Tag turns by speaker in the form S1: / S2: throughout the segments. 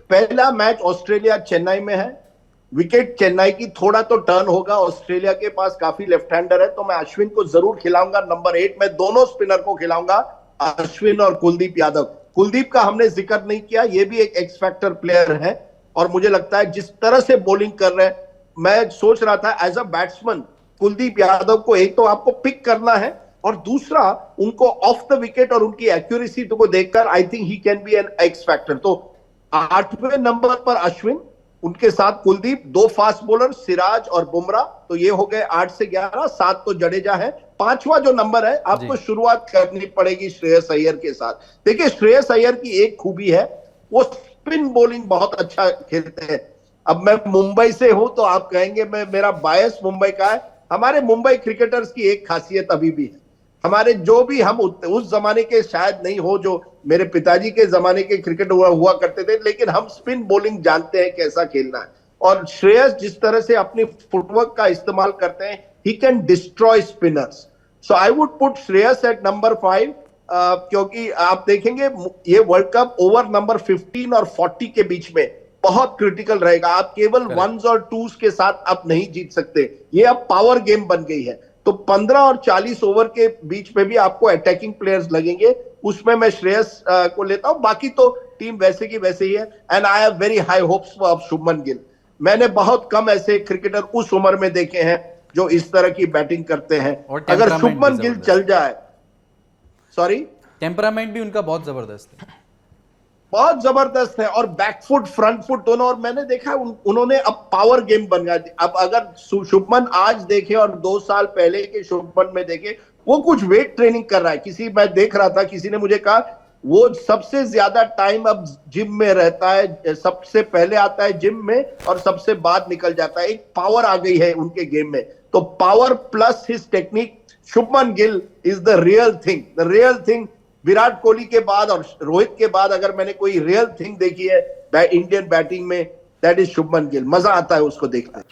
S1: पहला match Australia Chennai में है, विकेट चेन्नई की, थोड़ा तो टर्न होगा, ऑस्ट्रेलिया के पास काफी लेफ्ट हैंडर है, तो मैं अश्विन को जरूर खिलाऊंगा। नंबर 8 में दोनों स्पिनर को खिलाऊंगा, अश्विन और कुलदीप यादव। कुलदीप का हमने जिक्र नहीं किया, ये भी एक एक्स फैक्टर प्लेयर है, और मुझे लगता है जिस तरह से बॉलिंग कर रहे हैं, मैं सोच रहा था as a batsman Kuldeep Yadav को एक तो आपको पिक करना है, और दूसरा उनको ऑफ द विकेट और उनकी एक्यूरेसी को देखकर I think he can be an X factor. तो 8वें नंबर पर अश्विन, उनके साथ कुलदीप, 2 फास्ट बॉलर सिराज और बुमराह, तो ये हो गए 8 से 11, 7 तो जडेजा है। 5वां जो नंबर है, आपको शुरुआत करनी पड़ेगी श्रेयस अय्यर के साथ। देखिए श्रेयस अय्यर की एक खूबी है, वो स्पिन बॉलिंग बहुत अच्छा खेलते हैं। अब मैं मुंबई से हूं तो आप कहेंगे मेरा बायस मुंबई का है। हमारे मुंबई क्रिकेटर्स की एक खासियत अभी भी है, हमारे जो भी हम उस जमाने के शायद नहीं हो जो मेरे पिताजी के जमाने के क्रिकेट हुआ करते थे, लेकिन हम स्पिन बॉलिंग जानते हैं कैसा खेलना है। और श्रेयस जिस तरह से अपनी फुटवर्क का इस्तेमाल करते हैं, he can destroy spinners. So I would put Shreyas at number 5, क्योंकि आप देखेंगे ये वर्ल्ड कप ओवर नंबर 15 और 40 के बीच में बहुत क्रिटिकल रहेगा। आप केवल 1s और 2s के साथ आप नहीं जीत सकते, ये अब पावर गेम बन गई है। तो 15 और 40 ओवर के बीच में भी आपको अटैकिंग प्लेयर्स लगेंगे, उसमें मैं श्रेयस को लेता हूं। बाकी तो टीम वैसे की वैसे ही है, and I have very high hopes for Shubman Gill. मैंने बहुत कम ऐसे क्रिकेटर उस उम्र में देखे हैं जो इस तरह की बैटिंग करते हैं। अगर शुभमन गिल चल जाए,
S2: टेम्परामेंट भी उनका बहुत जबरदस्त है,
S1: बहुत जबरदस्त है, और बैकफुट फ्रंट फुट दोनों। और मैंने देखा उन्होंने अब पावर गेम बन गया। अब अगर शुभमन आज देखे और 2 साल पहले के शुभमन में देखे, वो कुछ वेट ट्रेनिंग कर रहा है। मैं देख रहा था, किसी ने मुझे कहा वो सबसे ज्यादा टाइम अब जिम में रहता है, सबसे पहले आता है जिम में और सबसे बाद निकल जाता है। एक पावर आ गई है उनके गेम में, तो power plus his technique, Shubman Gill is the real thing. Virat Kohli के बाद और रोहित के बाद अगर मैंने कोई रियल थिंग देखी है इंडियन बैटिंग में, दैट इज शुभमन गिल। मजा आता है उसको देखना।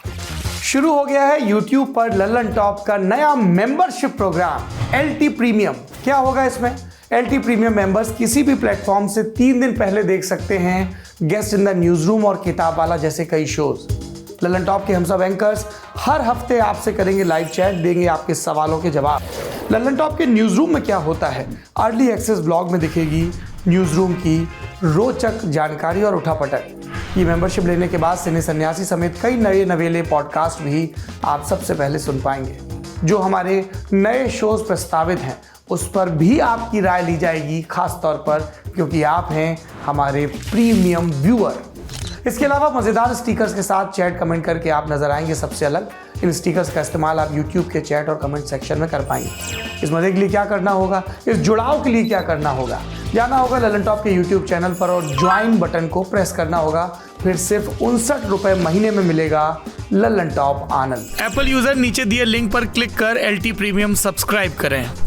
S3: शुरू हो गया है YouTube पर लल्लन टॉप का नया मेंबरशिप प्रोग्राम LT प्रीमियम। क्या होगा इसमें? LT प्रीमियम मेंबर्स किसी भी प्लेटफॉर्म से 3 दिन पहले देख सकते हैं guest in the news room और किताब वाला जैसे कई शोज। लल्लन टॉप के हम सब एंकर्स हर हफ्ते आपसे करेंगे लाइव चैट, देंगे आपके सवालों के जवाब। लल्लन टॉप के न्यूज रूम में क्या होता है, अर्ली एक्सेस ब्लॉग में दिखेगी न्यूज रूम की रोचक जानकारी और उठापटक। ये मेंबरशिप लेने के बाद सिने सन्यासी समेत कई नए नवेले पॉडकास्ट भी आप सबसे पहले सुन पाएंगे। जो हमारे नए शोज प्रस्तावित हैं उस पर भी आपकी राय ली जाएगी, खास तौर पर क्योंकि आप हैं हमारे प्रीमियम व्यूअर। इसके अलावा मजेदार स्टिकर्स के साथ चैट कमेंट करके आप नजर आएंगे सबसे अलग। इन स्टिकर्स का इस्तेमाल आप YouTube के चैट और कमेंट सेक्शन में कर पाएंगे। इस मजे के लिए क्या करना होगा, इस जुड़ाव के लिए क्या करना होगा, जाना होगा लल्लन टॉप के YouTube चैनल पर और ज्वाइन बटन को प्रेस करना होगा। फिर सिर्फ 59 रुपए महीने में मिलेगा लल्लन टॉप आनंद।
S4: एप्पल यूजर नीचे दिए लिंक पर क्लिक कर LT प्रीमियम सब्सक्राइब करें।